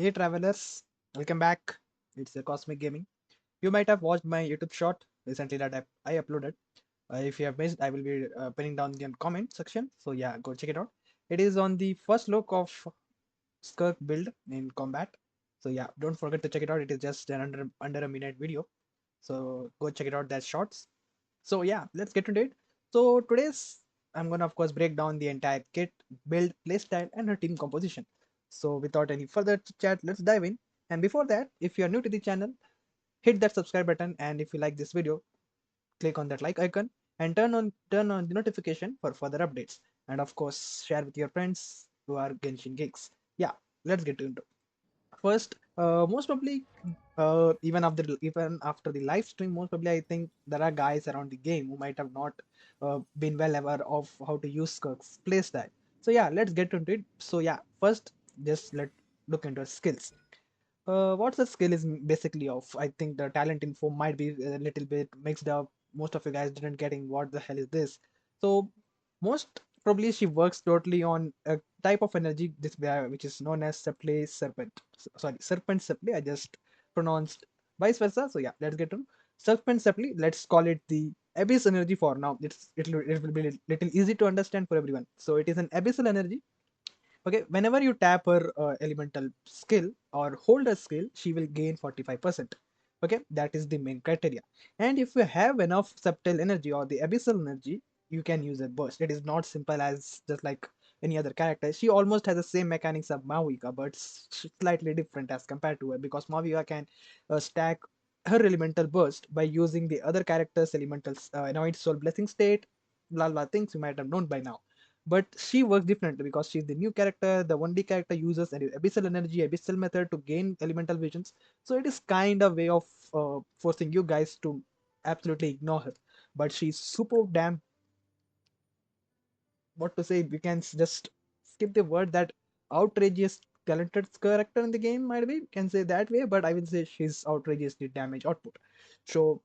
Hey travelers, welcome back. It's the Cosmic Gaming. You might have watched my YouTube short recently that I uploaded. If you have missed, I will be pinning down the comment section. So yeah, go check it out. It is on the first look of Skirk build in combat. So yeah, don't forget to check it out. It is just an under a minute video. So go check it out. That's shorts. So yeah, let's get into it. So today's I'm gonna of course break down the entire kit, build, playstyle, and her team composition. So without any further chat, let's dive in. And before that, if you are new to the channel, hit that subscribe button, and if you like this video, click on that like icon and turn on the notification for further updates. And of course, share with your friends who are Genshin geeks. Yeah, let's get into it. First, most probably, even after the live stream, most probably I think there are guys around the game who might have not been well aware of how to use Skirk's playstyle. So yeah, let's get into it. So yeah, first, just let look into skills. What's the skill is basically of? I think the talent info might be a little bit mixed up. Most of you guys didn't getting what the hell is this. So most probably she works totally on a type of energy which is known as supply serpent. Sorry, serpent supply. I just pronounced vice versa. So yeah, let's get to serpent supply. Let's call it the abyss energy for now. It will be little easy to understand for everyone. So it is an abyssal energy. Okay, whenever you tap her elemental skill or hold a skill, she will gain 45%. Okay, that is the main criteria. And if you have enough subtle energy or the abyssal energy, you can use a burst. It is not simple as just like any other character. She almost has the same mechanics of Mavica, but slightly different as compared to her because Mavica can stack her elemental burst by using the other character's elemental anoid soul blessing state, blah blah things you might have known by now, but she works differently because she's the new character. The 1D character uses an abyssal energy, abyssal method to gain elemental visions. So it is kind of way of forcing you guys to absolutely ignore her. But she's super damn, what to say, we can just skip the word that outrageous talented character in the game, might be, can say that way, but I will say she's outrageously damage output. So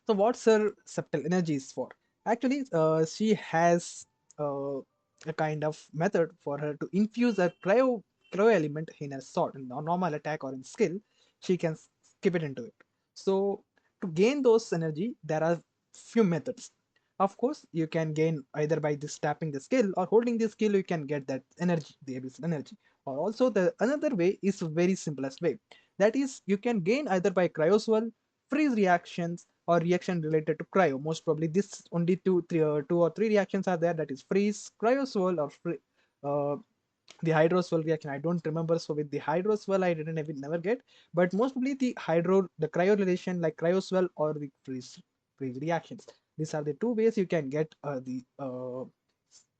so what's her subtle energies for? Actually, she has a kind of method for her to infuse a cryo element in a sword, in a normal attack or in skill. She can skip it into it. So to gain those energy, there are few methods. Of course, you can gain either by this tapping the skill or holding the skill. You can get that energy, the abyssal energy. Or also the another way is very simplest way. That is, you can gain either by cryoswell, freeze reactions, or reaction related to cryo. Most probably this only two or three reactions are there. That is freeze, cryoswell, or uh, the hydroswell reaction. I don't remember. So with the hydroswell, I didn't even never get. But most probably the cryo relation like cryoswell or the freeze reactions. These are the two ways you can get the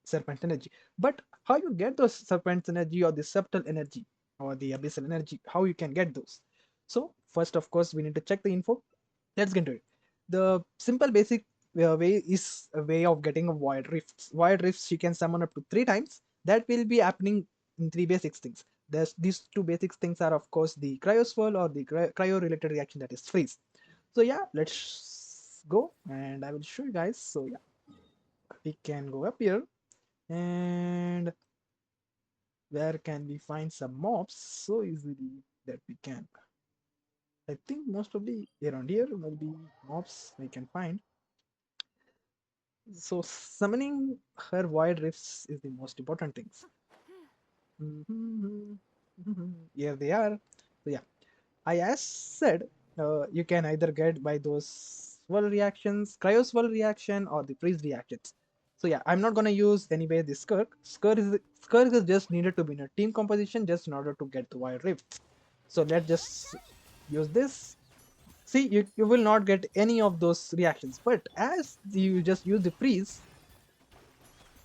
serpent energy. But how you get those serpent energy or the subtle energy or the abyssal energy? How you can get those? So first, of course, we need to check the info. Let's get into it. The simple basic way is a way of getting a void rifts. Void rifts she can summon up to 3 times. That will be happening in three basic things. There's these two basic things are of course the cryoswell or the cryo related reaction, that is freeze. So yeah, let's go and I will show you guys. So yeah, we can go up here and where can we find some mobs so easily that we can. I think most probably around here will be mobs we can find. So summoning her void rifts is the most important things. Mhm. Here they are. So yeah, I as said, you can either get by those swirl reactions, cryo swirl reaction, or the freeze reactions. So yeah, I'm not gonna use anyway the Skirk. Skirk is just needed to be in a team composition just in order to get the void rifts. So let's just use this. See, you will not get any of those reactions, but as you just use the freeze,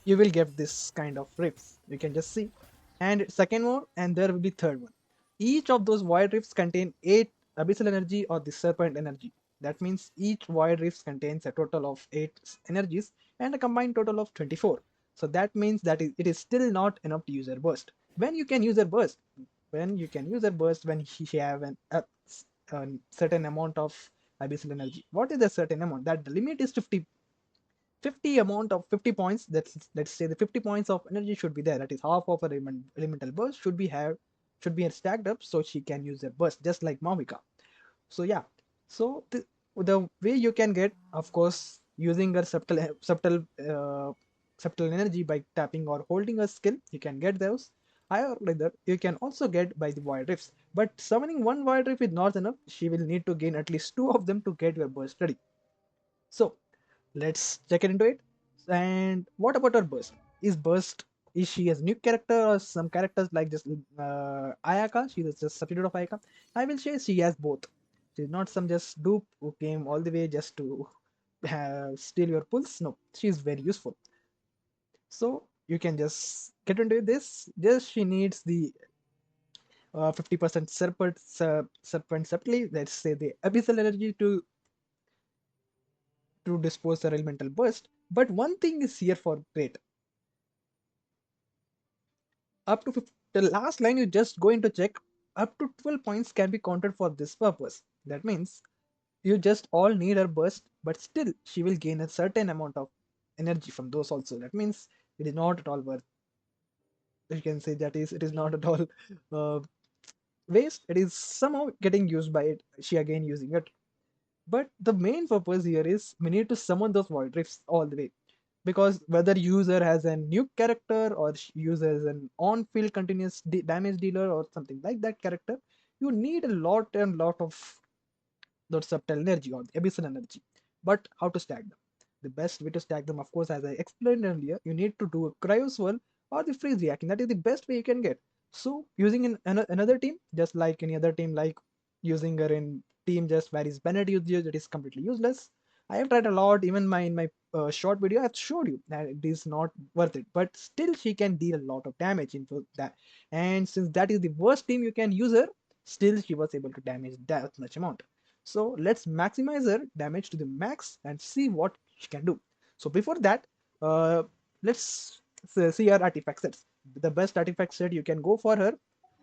you will get this kind of rifts. You can just see. And second one, and there will be third one. Each of those void rifts contain 8 abyssal energy or the serpent energy. That means each void rift contains a total of 8 energies and a combined total of 24. So that means that it is still not enough to use a burst. When you can use a burst, when he have a certain amount of abyssal energy. What is the certain amount? That the limit is 50 amount of 50 points. Let's say the 50 points of energy should be there. That is half of a elemental burst should be have should be stacked up so she can use her burst just like Mavika. So yeah, so the way you can get, of course, using a subtle energy by tapping or holding a skill, you can get those. Or rather, you can also get by the void rifts. But summoning one void rift is not enough. She will need to gain at least two of them to get your burst ready. So let's check it into it. And what about her burst? Is she a new character or some characters like just Ayaka? She is just substitute of Ayaka. I will say she has both. She's not some just dupe who came all the way just to steal your pulse. No, she's very useful. So you can just get into this. Just she needs the 50% serpent subtly. Let's say the abyssal energy to dispose the elemental burst. But one thing is here for great. Up to 50, the last line you just going to check, up to 12 points can be counted for this purpose. That means you just all need her burst, but still she will gain a certain amount of energy from those also. That means it is not at all worth. You can say that is it is not at all uh, waste. It is somehow getting used by it. She again using it. But the main purpose here is we need to summon those void drifts all the way. Because whether user has a new character or user is an on-field continuous damage dealer or something like that character, you need a lot and lot of that subtle energy or the abyssal energy. But how to stack them? The best way to stack them, of course, as I explained earlier, you need to do a cryo swirl or the freeze reaction. That is the best way you can get. So using in another team, just like any other team, like using her in team just where is Bennett used, it is completely useless. I have tried a lot, even in my short video, I've showed you that it is not worth it. But still, she can deal a lot of damage into that. And since that is the worst team you can use her, still she was able to damage that much amount. So let's maximize her damage to the max and see what she can do. So before that, let's see her artifact sets. The best artifact set you can go for her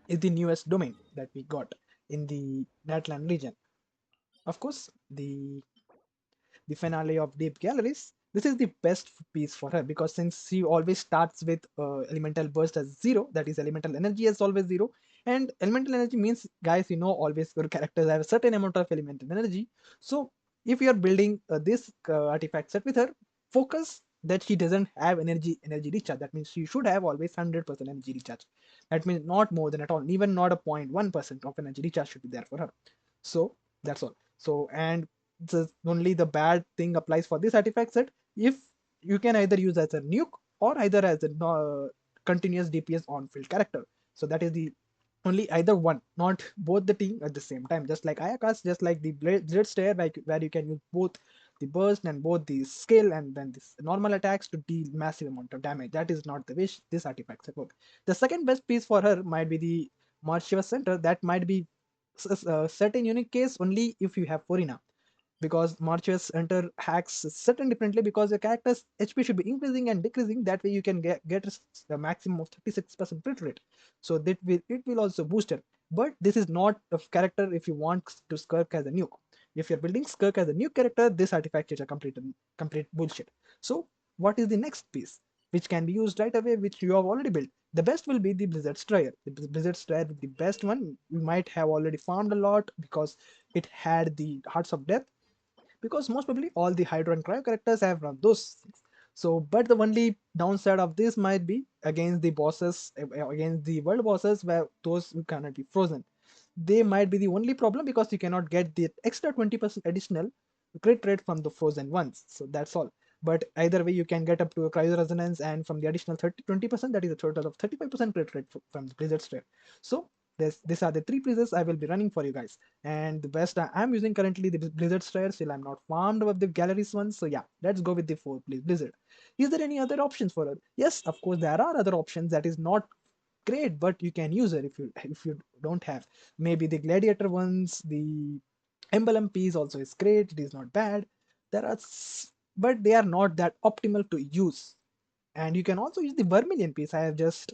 is the newest domain that we got in the Natlan region. Of course, the finale of Deep Galleries. This is the best piece for her because since she always starts with elemental burst as zero, that is elemental energy as always zero, and elemental energy means guys, always your characters have a certain amount of elemental energy. So if you are building this artifact set with her, focus that she doesn't have energy recharge. That means she should have always 100% energy recharge. That means not more than at all, even not a 0.1% of energy recharge should be there for her. So that's all. So and only the bad thing applies for this artifact set if you can either use as a nuke or either as a continuous DPS on field character. So that is the only either one, not both the team at the same time. Just like Ayakas, just like the Blade Stair, where you can use both the burst and both the skill and then this normal attacks to deal massive amount of damage. That is not the way this artifact set work. The second best piece for her might be the Marchiva Center. That might be set in unique case only if you have Furina, because marches enter hacks certain differently because your character's HP should be increasing and decreasing. That way you can get a maximum of 36% crit rate. So it will also boost it. But this is not a character if you want to Skirk as a nuke. If you're building Skirk as a new character, this artifact is a complete bullshit. So what is the next piece which can be used right away, which you have already built? The best will be the Blizzard Strider. The Blizzard Strider, the best one. You might have already farmed a lot because it had the Hearts of Death, because most probably all the Hydro and Cryo characters have run those things. So, but the only downside of this might be against the bosses, against the world bosses, where those cannot be frozen. They might be the only problem because you cannot get the extra 20% additional crit rate from the frozen ones. So that's all. But either way, you can get up to a cryo resonance, and from the additional 20%, that is a total of 35% crit rate from the Blizzard Strike. So these are the three pieces I will be running for you guys. And the best I'm using currently the Blizzard Strike. Still, I'm not farmed with the galleries ones. So yeah, let's go with the four Blizzard. Is there any other options for it? Yes, of course there are other options that is not great, but you can use it if you don't have. Maybe the gladiator ones, the emblem piece also is great. It is not bad. There are, but they are not that optimal to use. And you can also use the Vermilion piece. I have just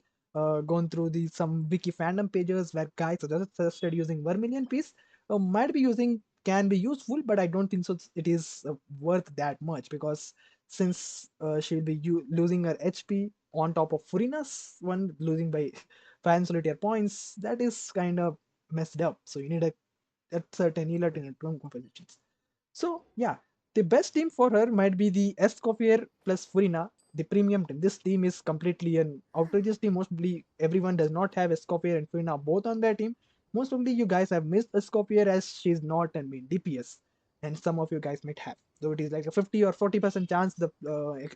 gone through the some wiki fandom pages where guys suggested using Vermilion piece. Might be using can be useful, but I don't think so. It is worth that much because since she'll be losing her HP on top of Furina's one losing by fan solitaire points, that is kind of messed up. So you need a certain healer in term compositions. So yeah, the best team for her might be the Escoffier plus Furina, the premium team. This team is completely an outrageous team. Mostly everyone does not have Escoffier and Furina both on their team. Most probably you guys have missed Escoffier as she's not an main DPS, and some of you guys might have. Though it is like a 50 or 40% chance the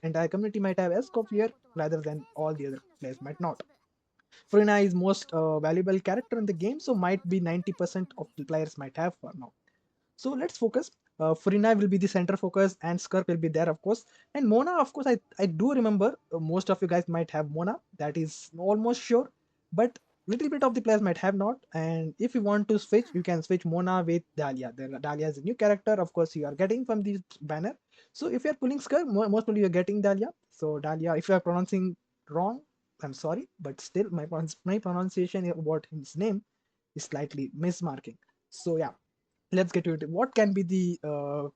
entire community might have Escoffier rather than all the other players might not. Furina is most valuable character in the game, so might be 90% of the players might have for now. So let's focus. Furina will be the center focus, and Skirk will be there, of course. And Mona, of course, I do remember most of you guys might have Mona. That is almost sure, but little bit of the players might have not. And if you want to switch, you can switch Mona with Dahlia. Dahlia is a new character, of course, you are getting from this banner. So if you are pulling Skirk, most probably you're getting Dahlia. So Dahlia, if you are pronouncing wrong, I'm sorry, but still my pronunciation about his name is slightly mismarking. So yeah, let's get to it. What can be the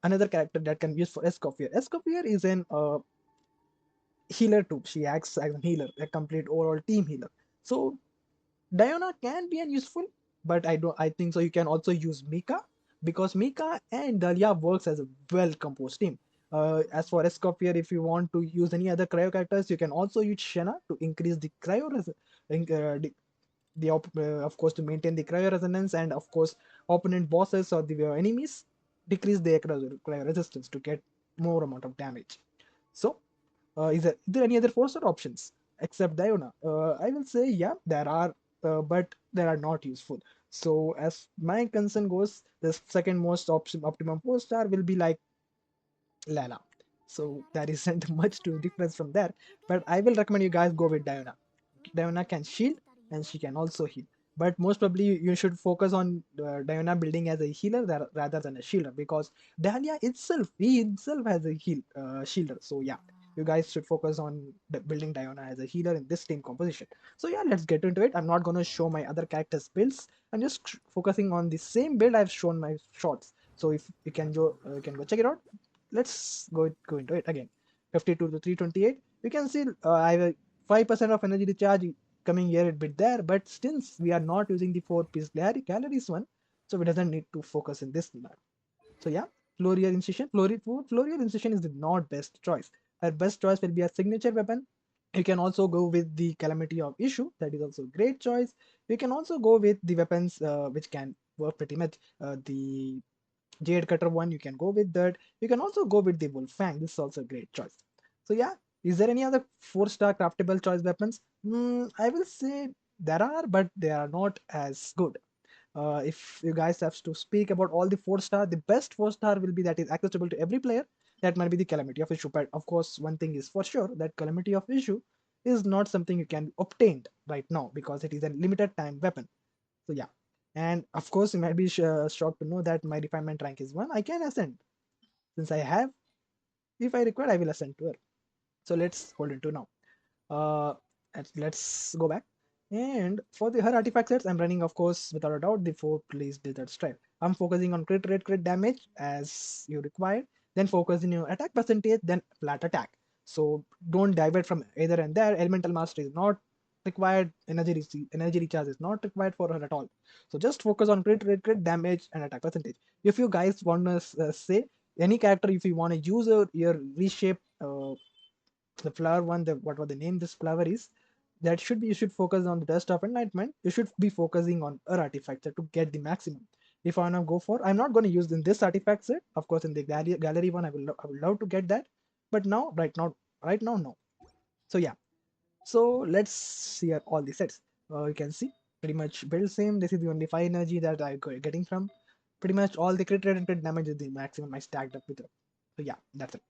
another character that can be used for Escoffier? Escoffier is an healer too. She acts as a healer, a complete overall team healer. So Diana can be an useful, but I don't. I think so. You can also use Mika because Mika and Dahlia works as a well composed team. As for Escoffier, if you want to use any other cryo characters, you can also use Shenna to increase the cryo of course to maintain the cryo resonance, and of course opponent bosses or the enemies decrease their cryo resistance to get more amount of damage. So is there any other forcer options except Diona? I will say yeah, there are, but they are not useful. So as my concern goes, the second most option optimum 4-star will be like Lala. So there isn't much to difference from there, but I will recommend you guys go with Diona. Diana can shield and she can also heal. But most probably you should focus on Diana building as a healer rather than a shielder, because Dahlia itself, he himself has a shielder. So yeah, you guys should focus on building Diana as a healer in this team composition. So yeah, let's get into it. I'm not going to show my other characters' builds. I'm just focusing on the same build I've shown my shots. So if you can go check it out. Let's go into it again. 52 to 328. You can see I have a 5% of energy recharge coming here a bit there, but since we are not using the 4-piece calories one, so we doesn't need to focus in this map. So yeah, Florier Incision. Florier Incision is the not best choice. Our best choice will be a signature weapon. You can also go with the Calamity of Issue. That is also a great choice. You can also go with the weapons which can work pretty much. The Jade Cutter one, you can go with that. You can also go with the Wolf Fang. This is also a great choice. So yeah, is there any other 4-star craftable choice weapons? I will say there are, but they are not as good. If you guys have to speak about all the 4-star, the best 4-star will be that is accessible to every player. That might be the Calamity of Issue. But of course, one thing is for sure that Calamity of Issue is not something you can obtain right now because it is a limited time weapon. So yeah, and of course you might be shocked to know that my refinement rank is 1. I can ascend since I have. If I require, I will ascend to her. So let's hold it to now. Uh, let's go back. And for the her artifact sets, I'm running, of course, without a doubt, the 4 please desert stripe. I'm focusing on crit rate, crit damage as you require, then focus in your attack percentage, then flat attack. So don't divert from either and there. Elemental mastery is not required. Energy recharge is not required for her at all. So just focus on crit rate, crit damage, and attack percentage. If you guys want to say any character, if you want to use your reshape the flower one, the what was the name this flower is, that should be, you should focus on the dust of enlightenment. You should be focusing on a artifact set to get the maximum. If I wanna go for, I'm not going to use in this artifact set, of course in the gallery one I will love to get that, but now right now no. So yeah, so let's see all the sets. You can see pretty much build same. This is the only 5 energy that I'm getting from. Pretty much all the crit rate and crit damage is the maximum I stacked up with it. So yeah, that's it.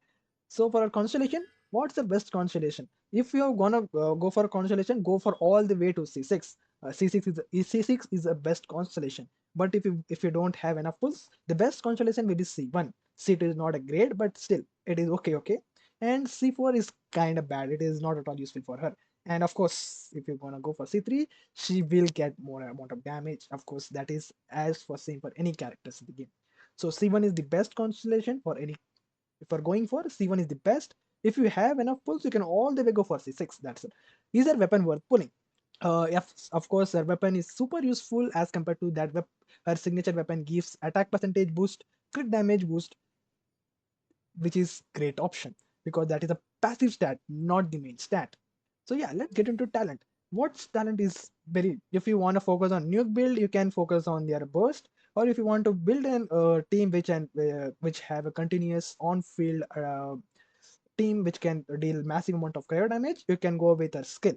So for a constellation, what's the best constellation? If you're gonna go for a constellation, go for all the way to C6. C6 is the best constellation. But if you don't have enough pulls, the best constellation will be C1. C2 is not a great, but still it is okay. And C4 is kind of bad. It is not at all useful for her. And of course, if you're gonna go for C3, she will get more amount of damage. Of course, that is as for same for any characters in the game. So C1 is the best constellation for any. If you're going for C1 is the best. If you have enough pulls, you can all the way go for C6. That's it. Is her weapon worth pulling? If, of course, her weapon is super useful as compared to that her signature weapon gives attack percentage boost, crit damage boost, which is great option because that is a passive stat, not the main stat. So yeah, let's get into talent. What's talent is very, if you want to focus on nuke build, you can focus on their burst, or if you want to build an team which have a continuous on field team which can deal massive amount of cryo damage, you can go with a skill.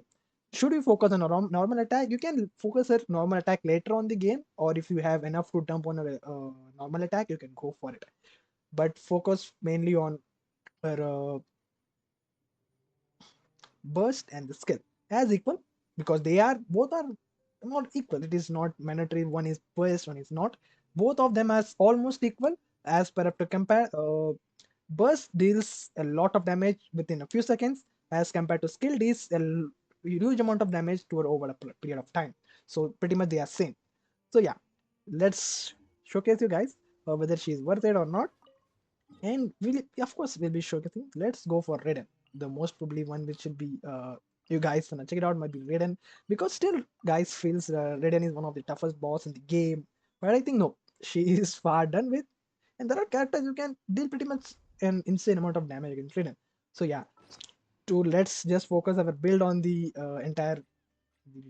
Should you focus on a normal attack, you can focus at normal attack later on the game, or if you have enough to dump on a normal attack, you can go for it. But focus mainly on burst and the skill as equal because they are both are not equal. It is not mandatory. One is burst, one is not. Both of them are almost equal as per up to compare. Burst deals a lot of damage within a few seconds as compared to skill deals huge amount of damage to over a period of time. So pretty much they are same. So yeah, let's showcase you guys whether she's worth it or not. And we'll, of course, we'll be showcasing. Let's go for Raiden. The most probably one which should be you guys wanna check it out might be Raiden because still guys feels Raiden is one of the toughest boss in the game. But I think no, she is far done with. And there are characters you can deal pretty much an insane amount of damage against Raiden. So yeah, to let's just focus our build on the entire the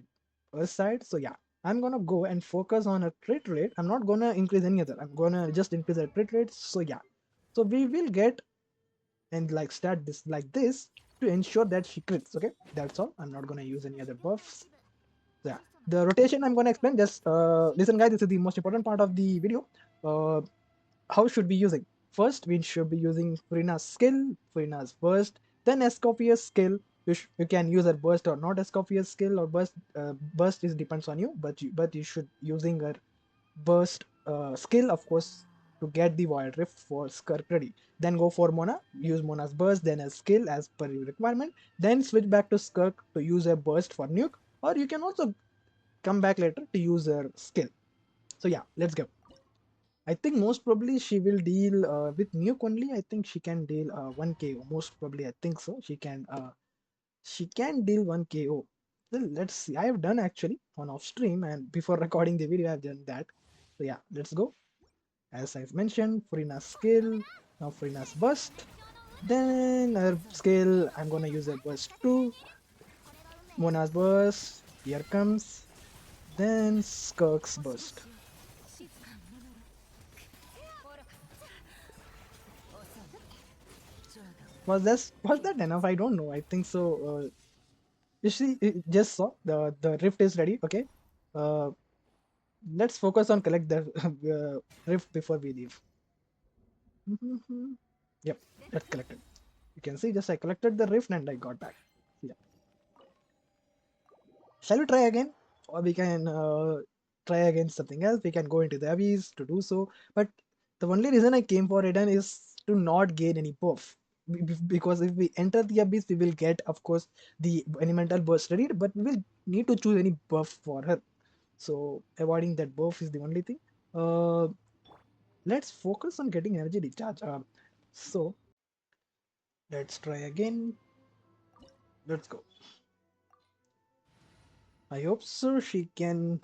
first side. So yeah, I'm gonna go and focus on a crit rate. I'm not gonna increase any other. I'm gonna just increase the crit rate. So yeah, so we will get and like start this like this to ensure that she crits. Okay, that's all. I'm not gonna use any other buffs. Yeah, the rotation I'm gonna explain. Just listen, guys. This is the most important part of the video. Uh, how should we using? First, we should be using Furina's skill, Furina's burst, then Escoffier's skill. You can use a burst or not Escoffier's skill or burst. Burst is depends on you, but you should using her burst skill, of course, to get the Void Rift for Skirk ready. Then go for Mona, use Mona's burst, then a skill as per your requirement. Then switch back to Skirk to use a burst for nuke, or you can also come back later to use her skill. So yeah, let's go. I think most probably she will deal with nuke only. I think she can deal 1 KO. Most probably, I think so. She can deal 1 KO. Well, let's see. I have done actually on off stream and before recording the video, I've done that. So yeah, let's go. As I've mentioned, Furina's skill, now Furina's burst. Then her skill, I'm gonna use her burst too. Mona's burst, here comes. Then Skirk's burst. Was that enough? I don't know. I think so. You see, just saw the rift is ready. Okay. Uh, let's focus on collect the rift before we leave. Yep, let's collect it. You can see just I collected the rift and I got back. Yeah. Shall we try again? Or we can try against something else. We can go into the abyss to do so. But the only reason I came for Eden is to not gain any buff. Because if we enter the abyss, we will get, of course, the elemental burst ready, but we will need to choose any buff for her. So avoiding that buff is the only thing. Uh, let's focus on getting energy recharge. So let's try again. Let's go. I hope so she can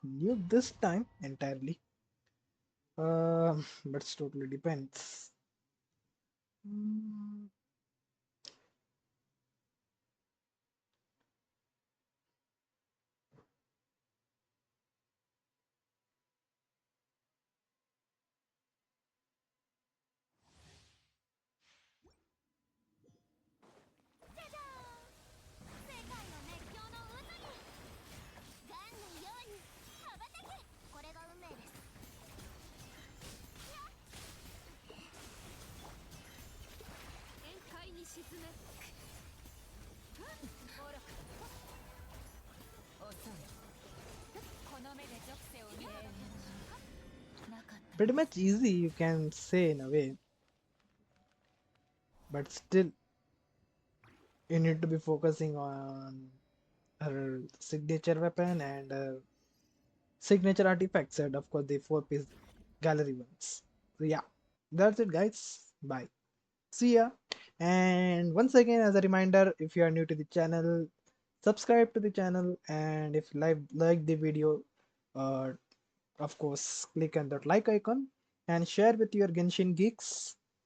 nuke this time entirely. But it totally depends. Mm, pretty much easy, you can say in a way, but still, you need to be focusing on her signature weapon and signature artifacts, and of course, the 4 piece gallery ones. So, yeah, that's it, guys. Bye. See ya. And once again, as a reminder, if you are new to the channel, subscribe to the channel, and if like the video, uh, of course click on that like icon and share with your Genshin geeks.